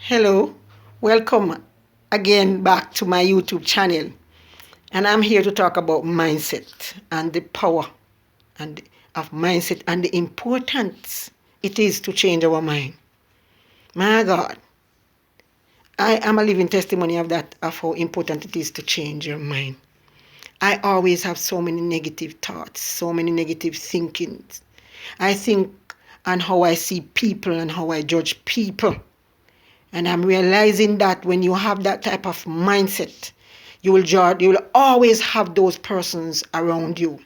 Hello, welcome again back to my YouTube channel, and I'm here to talk about mindset and the power and of mindset and the importance it is to change our mind. My God, I am a living testimony of that, of how important it is to change your mind. I always have so many negative thoughts, so many negative thinkings. I think on how I see people and how I judge people. And I'm realizing that when you have that type of mindset, you will always have those persons around you.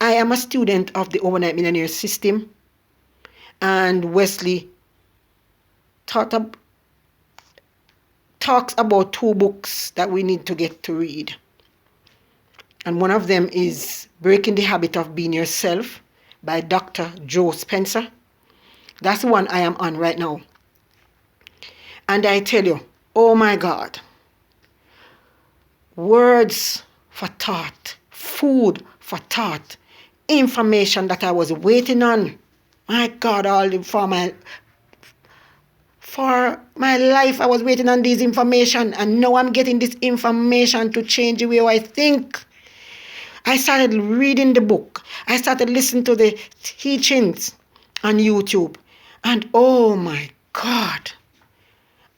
I am a student of the overnight millionaire system, and Wesley talks about two books that we need to get to read. And one of them is Breaking the Habit of Being Yourself by Dr. Joe Spencer. That's the one I am on right now. And I tell you, oh my God, words for thought, food for thought, information that I was waiting on. My God, for my life, I was waiting on this information, and now I'm getting this information to change the way I think. I started reading the book. I started listening to the teachings on YouTube, and oh my God,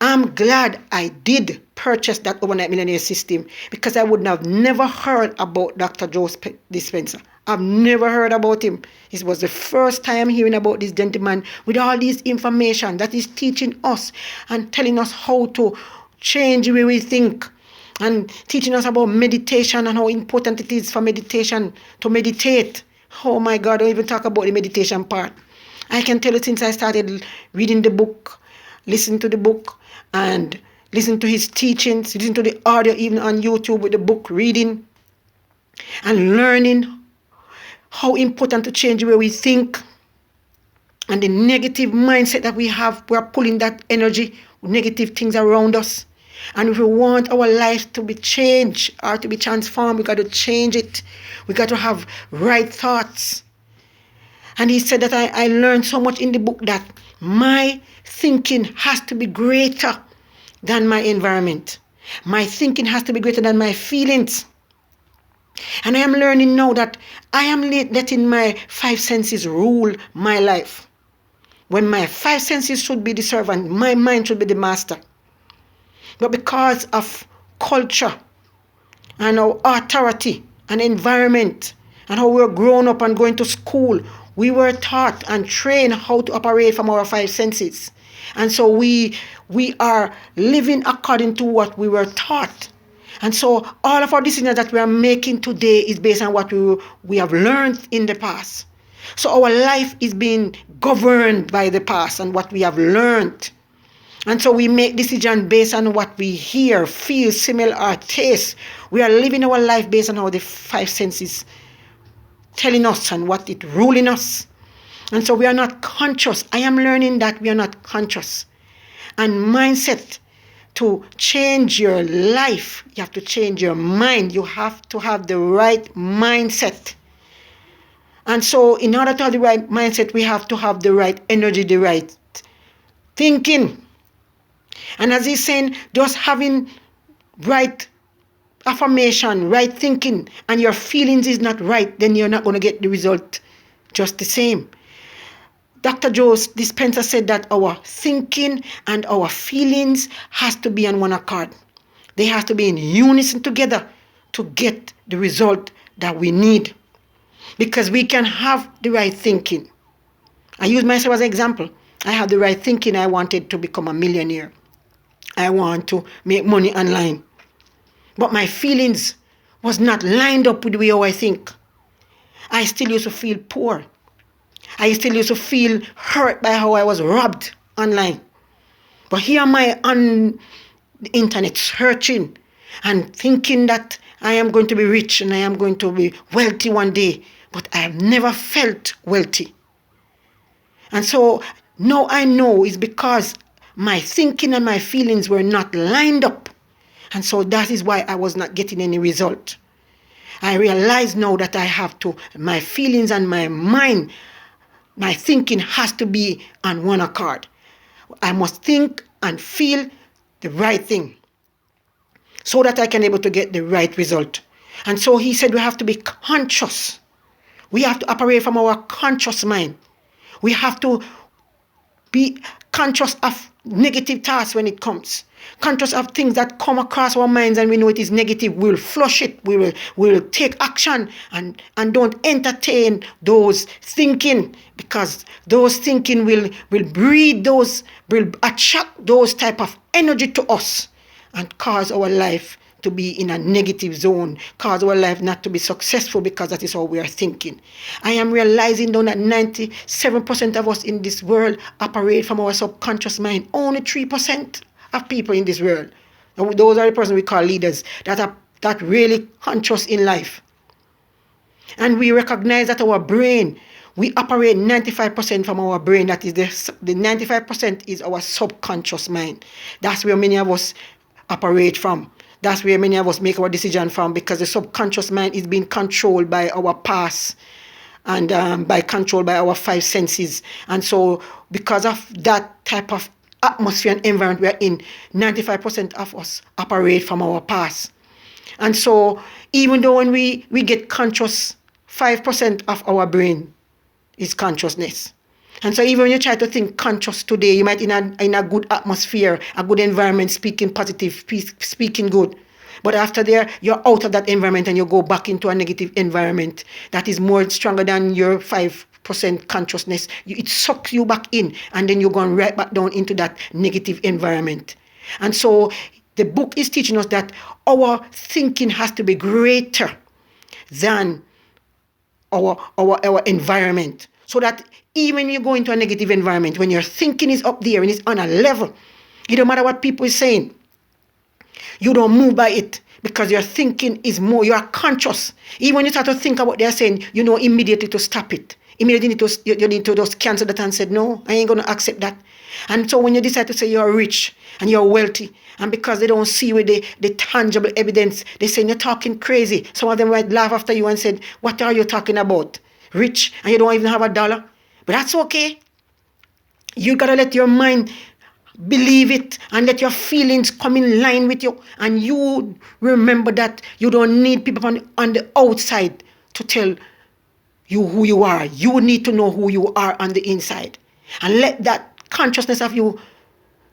I'm glad I did purchase that overnight millionaire system, because I would have never heard about Dr. Joe Dispenza. I've never heard about him. This was the first time hearing about this gentleman with all this information that is teaching us and telling us how to change the way we think, and teaching us about meditation and how important it is for meditation to meditate. Oh my God, don't even talk about the meditation part. I can tell you, since I started reading the book, listening to the book, and listen to his teachings, listen to the audio even on YouTube with the book reading, and learning how important to change the way we think, and the negative mindset that we have. We're pulling that energy, negative things around us. And if we want our life to be changed or to be transformed, we got to change it. We got to have right thoughts. And he said that I learned so much in the book that my thinking has to be greater than my environment. My thinking has to be greater than my feelings. And I am learning now that I am letting my five senses rule my life. When my five senses should be the servant, my mind should be the master. But because of culture and our authority and environment and how we were grown up and going to school, we were taught and trained how to operate from our five senses. And so we are living according to what we were taught. And so all of our decisions that we are making today is based on what we have learned in the past. So our life is being governed by the past and what we have learned. And so we make decisions based on what we hear, feel, smell, or taste. We are living our life based on how the five senses telling us and what it ruling us. And so we are not conscious. I am learning that we are not conscious. And mindset, to change your life, you have to change your mind. You have to have the right mindset. And so in order to have the right mindset, we have to have the right energy, the right thinking. And as he's saying, just having right affirmation, right thinking, and your feelings is not right, then you're not going to get the result just the same. Dr. Joe Dispenza said that our thinking and our feelings has to be on one accord. They have to be in unison together to get the result that we need. Because we can have the right thinking. I use myself as an example. I have the right thinking. I wanted to become a millionaire. I want to make money online. But my feelings was not lined up with the way how I think. I still used to feel poor. I still used to feel hurt by how I was robbed online. But here am I on the internet searching and thinking that I am going to be rich and I am going to be wealthy one day. But I have never felt wealthy. And so now I know it's because my thinking and my feelings were not lined up. And so that is why I was not getting any result. I realize now that I have to, my feelings and my mind, my thinking has to be on one accord. I must think and feel the right thing so that I can able to get the right result. And so he said we have to be conscious. We have to operate from our conscious mind. We have to be conscious of negative thoughts when it comes. Conscious of things that come across our minds and we know it is negative. We'll flush it. We'll take action and don't entertain those thinking, because those thinking will breed those, will attract those type of energy to us and cause our life to be in a negative zone, cause our life not to be successful, because that is how we are thinking. I am realizing now that 97% of us in this world operate from our subconscious mind. Only 3% of people in this world, those are the persons we call leaders, that really conscious in life. And we recognize that our brain, we operate 95% from our brain. That is the 95% is our subconscious mind. That's where many of us operate from. That's where many of us make our decision from, because the subconscious mind is being controlled by our past and controlled by our five senses. And so because of that type of atmosphere and environment we're in, 95% of us operate from our past. And so even though when we get conscious, 5% of our brain is consciousness. And so even when you try to think conscious today, you might in a good atmosphere, a good environment, speaking positive, speaking good. But after there, you're out of that environment and you go back into a negative environment that is more stronger than your 5% consciousness. It sucks you back in, and then you're going right back down into that negative environment. And so the book is teaching us that our thinking has to be greater than our environment. So that even when you go into a negative environment, when your thinking is up there and it's on a level, it don't matter what people are saying, you don't move by it, because your thinking is more, you are conscious. Even when you start to think about what they're saying, you know immediately to stop it. Immediately you need to just cancel that and say, no, I ain't going to accept that. And so when you decide to say you're rich and you're wealthy, and because they don't see with the tangible evidence, they say you're talking crazy. Some of them might laugh after you and say, what are you talking about? Rich and you don't even have $1? But that's okay. You got to let your mind believe it and let your feelings come in line with you. And you remember that you don't need people on the outside to tell you who you are. You need to know who you are on the inside. And let that consciousness of you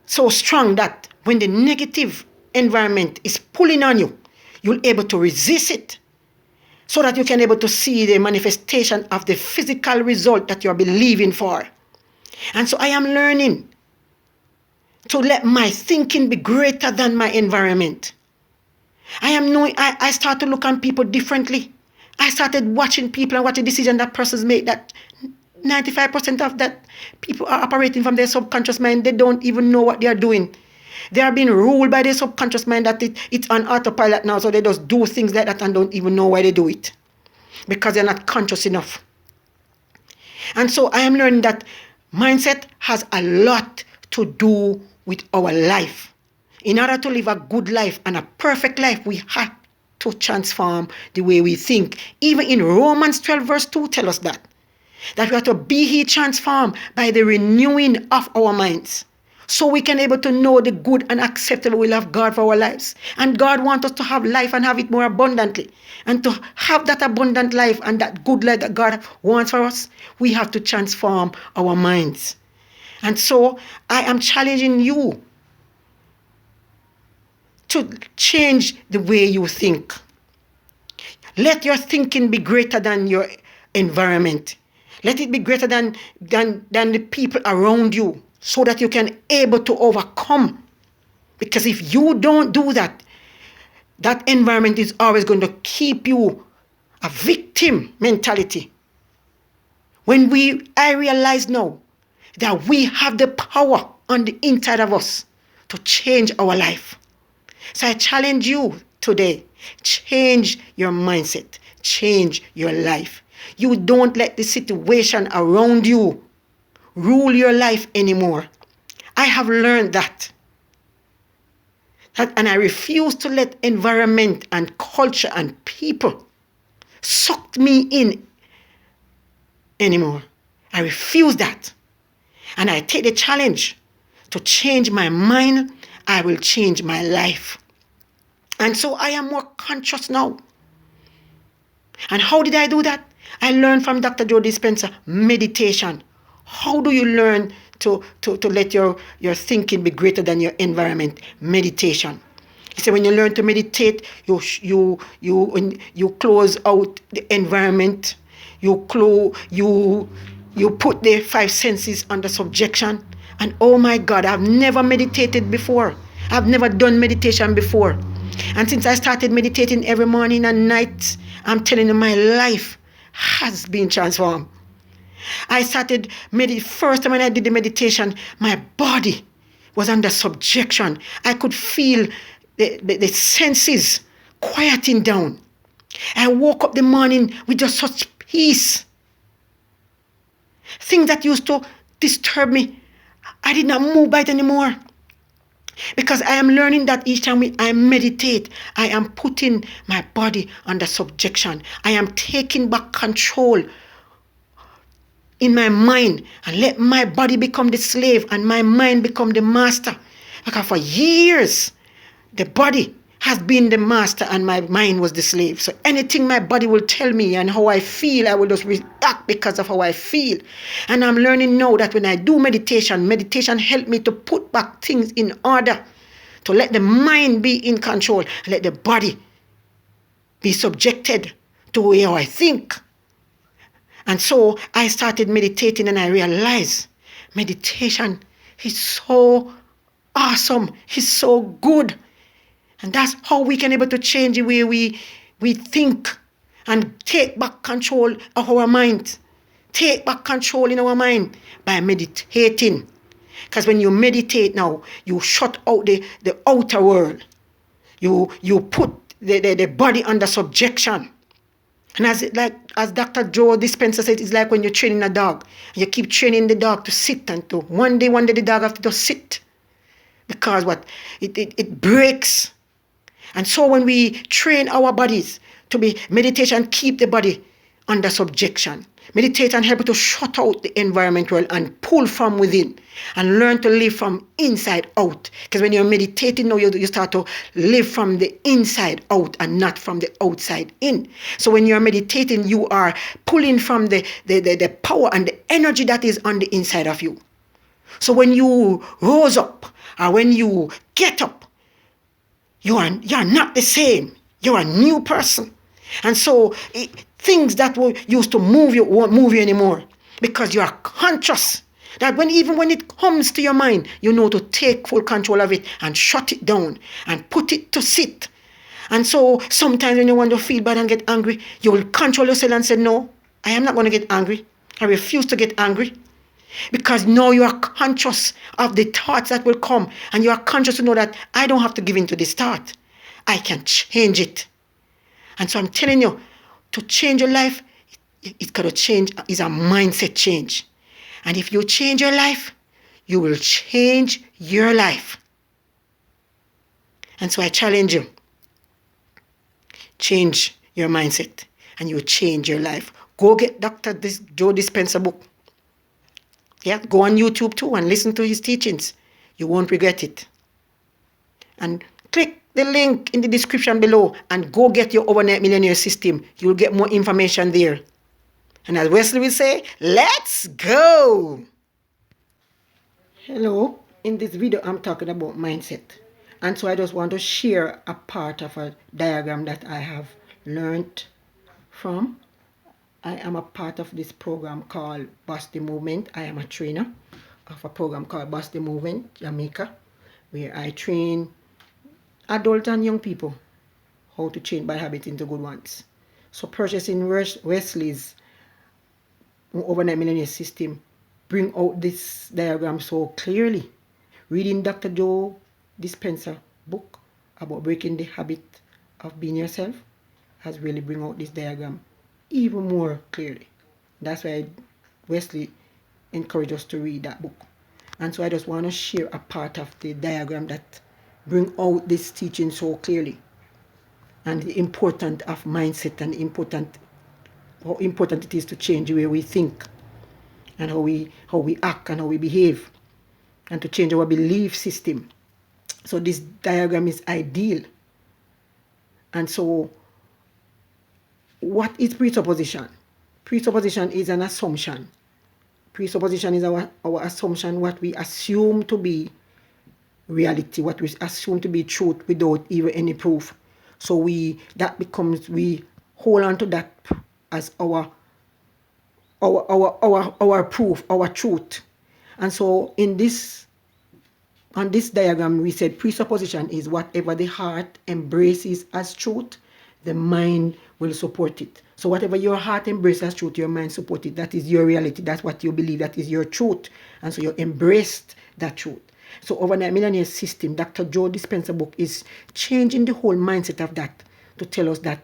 so strong that when the negative environment is pulling on you, you'll able to resist it, so that you can able to see the manifestation of the physical result that you're believing for. And so I am learning to let my thinking be greater than my environment. I start to look on people differently. I started watching people and what the decision that persons make, that 95% of that people are operating from their subconscious mind. They don't even know what they are doing. They are being ruled by their subconscious mind that it's on autopilot now, so they just do things like that and don't even know why they do it, because they're not conscious enough. And so I am learning that mindset has a lot to do with our life. In order to live a good life and a perfect life, we have to transform the way we think. Even in Romans 12 verse 2 tell us that we have to be ye transformed by the renewing of our minds, so we can able to know the good and acceptable will of God for our lives. And God wants us to have life and have it more abundantly. And to have that abundant life and that good life that God wants for us, we have to transform our minds. And so I am challenging you to change the way you think. Let your thinking be greater than your environment. Let it be greater than the people around you, so that you can able to overcome. Because if you don't do that, that environment is always going to keep you a victim mentality. I realize now that we have the power on the inside of us to change our life. So I challenge you today, change your mindset, change your life. You don't let the situation around you rule your life anymore. I have learned that. And I refuse to let environment and culture and people suck me in anymore. I refuse that. And I take the challenge to change my mind, I will change my life. And so I am more conscious now. And how did I do that? I learned from Dr. Joe Dispenza, meditation. How do you learn to let your thinking be greater than your environment? Meditation. He said when you learn to meditate, you close out the environment. You put the five senses under subjection. And oh my God, I've never meditated before. I've never done meditation before. And since I started meditating every morning and night, I'm telling you, my life has been transformed. I started first time when I did the meditation, my body was under subjection. I could feel the senses quieting down. I woke up the morning with just such peace. Things that used to disturb me, I did not move by it anymore. Because I am learning that each time I meditate, I am putting my body under subjection. I am taking back control in my mind and let my body become the slave and my mind become the master. Because for years, the body has been the master and my mind was the slave. So anything my body will tell me and how I feel, I will just react because of how I feel. And I'm learning now that when I do meditation helps me to put back things in order, to let the mind be in control, and let the body be subjected to how I think. And so I started meditating and I realized meditation is so awesome. It's so good. And that's how we can able to change the way we think and take back control of our mind. Take back control in our mind by meditating. Because when you meditate now, you shut out the outer world. You put the body under subjection. And as Dr. Joe Dispenza said, it's like when you're training a dog. You keep training the dog to sit and to one day the dog has to just sit. Because what? It breaks. And so when we train our bodies to be meditation, keep the body under subjection. Meditate and help you to shut out the environment world and pull from within and learn to live from inside out. Because when you're meditating now, you start to live from the inside out and not from the outside in. So when you're meditating, you are pulling from the power and the energy that is on the inside of you. So when you rose up or when you get up, you are not the same. You're a new person. And so things that used to move you won't move you anymore because you are conscious that even when it comes to your mind, you know to take full control of it and shut it down and put it to sit. And so sometimes when you want to feel bad and get angry, you will control yourself and say, no, I am not going to get angry. I refuse to get angry. Because now you are conscious of the thoughts that will come. And you are conscious to know that I don't have to give in to this thought. I can change it. And so I'm telling you, to change your life, it's got to change. It's a mindset change. And if you change your life, you will change your life. And so I challenge you. Change your mindset and you will change your life. Go get Dr. Joe Dispenza book. Yeah, go on YouTube too and listen to his teachings. You won't regret it. And click the link in the description below and go get your overnight millionaire system. You'll get more information there. And as Wesley will say, let's go. Hello. In this video, I'm talking about mindset. And so I just want to share a part of a diagram that I have learned from. I am a part of this program called Boss the Movement. I am a trainer of a program called Boss the Movement, Jamaica, where I train adult and young people how to change bad habits into good ones. So purchasing Wesley's overnight millionaire system bring out this diagram so clearly. Reading Dr. Joe Dispenza book about breaking the habit of being yourself has really bring out this diagram even more clearly. That's why Wesley encouraged us to read that book. And so I just want to share a part of the diagram that bring out this teaching so clearly. And the importance of mindset and how important it is to change the way we think and how we act and how we behave. and to change our belief system. So this diagram is ideal. And so what is presupposition? Presupposition is an assumption. Presupposition is our assumption, what we assume to be reality, what we assume to be truth without even any proof. So we hold on to that as our proof, our truth. And so on this diagram, we said presupposition is whatever the heart embraces as truth, the mind will support it. So whatever your heart embraces as truth, your mind supports it. That is your reality. That's what you believe. That is your truth. And so you embraced that truth. So Overnight Millionaire System, Dr. Joe Dispenza book is changing the whole mindset of that to tell us that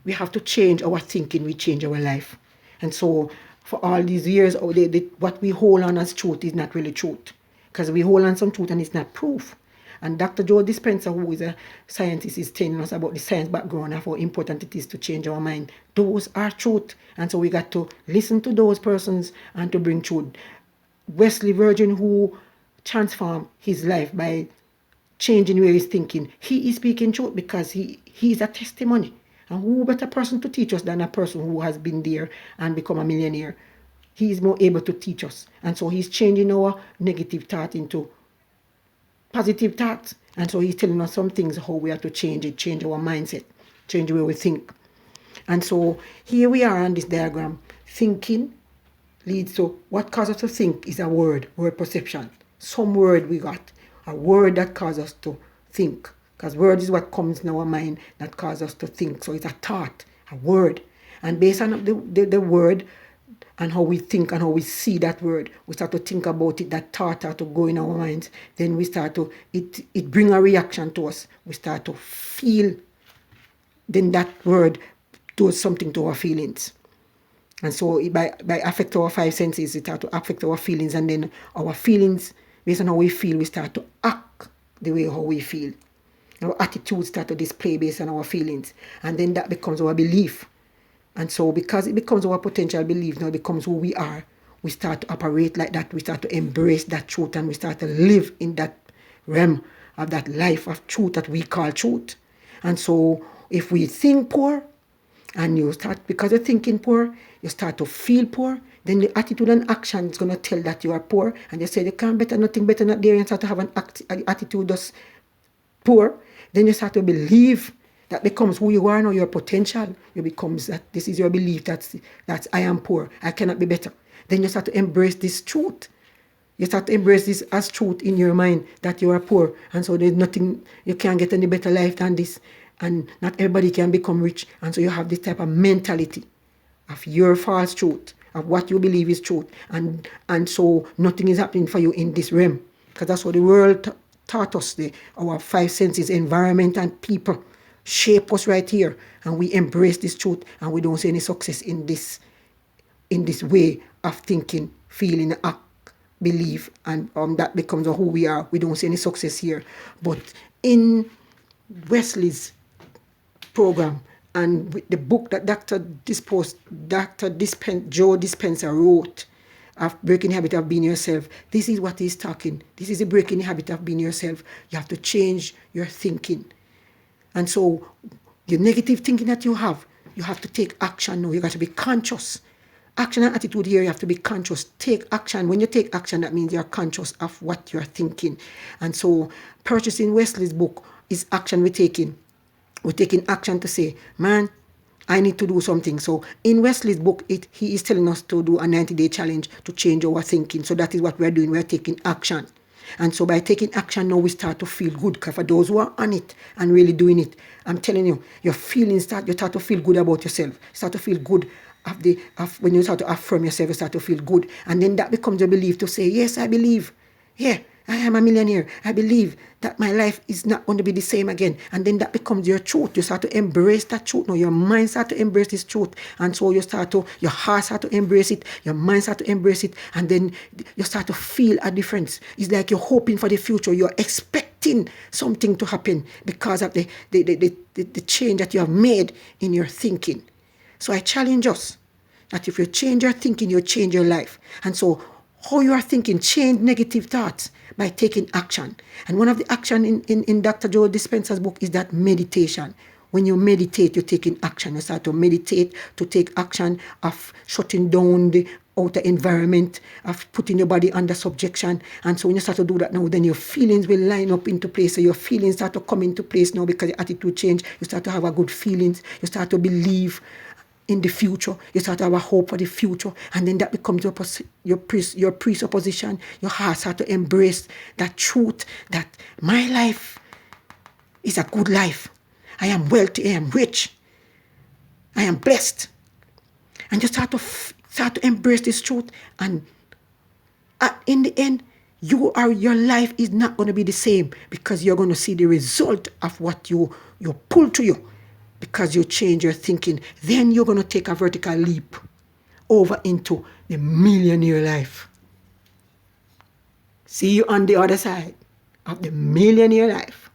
we have to change our thinking, we change our life. And so for all these years, what we hold on as truth is not really truth. Because we hold on some truth and it's not proof. And Dr. Joe Dispenza, who is a scientist, is telling us about the science background of how important it is to change our mind. Those are truth. And so we got to listen to those persons and to bring truth. Wesley Virgin, who transformed his life by changing where he's thinking, he is speaking truth because he is a testimony. And who better person to teach us than a person who has been there and become a millionaire? He is more able to teach us. And so he's changing our negative thought into positive thoughts. And so he's telling us some things, how we have to change it, change our mindset, change the way we think. And so here we are on this diagram. Thinking leads to what causes us to think is a word perception. Some word we got, a word that causes us to think. Because word is what comes in our mind that causes us to think. So it's a thought, a word. And based on the word and how we think and how we see that word, we start to think about it, that thought start to go in our minds. Then we start to, it bring a reaction to us. We start to feel, then that word does something to our feelings. And so by affect our five senses, it start to affect our feelings. And then our feelings, based on how we feel, we start to act the way how we feel. Our attitudes start to display based on our feelings. And then that becomes our belief. And so because it becomes our potential belief, now it becomes who we are, we start to operate like that. We start to embrace that truth and we start to live in that realm of that life of truth that we call truth. And so if we think poor and you start, because you're thinking poor, you start to feel poor, then the attitude and action is going to tell that you are poor. And you say you can't better, nothing better, not there, and start to have an attitude that's poor. Then you start to believe that becomes who you are now, your potential. You becomes that this is your belief that I am poor, I cannot be better. Then you start to embrace this truth. You start to embrace this as truth in your mind that you are poor. And so there's nothing, you can't get any better life than this. And not everybody can become rich. And so you have this type of mentality of your false truth, of what you believe is truth. And so nothing is happening for you in this realm. Because that's what the world taught us. Our five senses, environment and people, shape us right here, and we embrace this truth, and we don't see any success in this way of thinking, feeling, act, believe, and that becomes who we are. We don't see any success here. But in Wesley's program and with the book that Joe Dispenza wrote of Breaking the Habit of Being Yourself, this is what he's talking. This is the breaking the habit of being yourself. You have to change your thinking. And so the negative thinking that you have to take action now. You got to be conscious. Action and attitude here, you have to be conscious. Take action. When you take action, that means you're conscious of what you're thinking. And so purchasing Wesley's book is action we're taking. We're taking action to say, man, I need to do something. So in Wesley's book, he is telling us to do a 90-day challenge to change our thinking. So that is what we're doing. We're taking action. And so by taking action now, we start to feel good. Because for those who are on it and really doing it, I'm telling you, your feelings you start to feel good about yourself. You start to feel good when you start to affirm yourself, you start to feel good. And then that becomes your belief to say, yes, I believe. Yeah, I am a millionaire. I believe that my life is not going to be the same again. And then that becomes your truth. You start to embrace that truth. Now your mind start to embrace this truth. And so your heart start to embrace it. Your mind start to embrace it. And then you start to feel a difference. It's like you're hoping for the future. You're expecting something to happen because of the change that you have made in your thinking. So I challenge us that if you change your thinking, you change your life. And so how you are thinking. Change negative thoughts by taking action. And one of the action in Dr. Joe Dispenza's book is that meditation. When you meditate, you're taking action. You start to meditate, to take action of shutting down the outer environment, of putting your body under subjection. And so when you start to do that now, then your feelings will line up into place. So your feelings start to come into place now because your attitude change. You start to have a good feelings. You start to believe in the future. You start to have a hope for the future. And then that becomes your presupposition. Your heart start to embrace that truth that my life is a good life. I am wealthy, I am rich, I am blessed. And you start to embrace this truth. And in the end, your life is not going to be the same, because you're going to see the result of what you pull to you, because you change your thinking. Then you're going to take a vertical leap over into the millionaire life. See you on the other side of the millionaire life.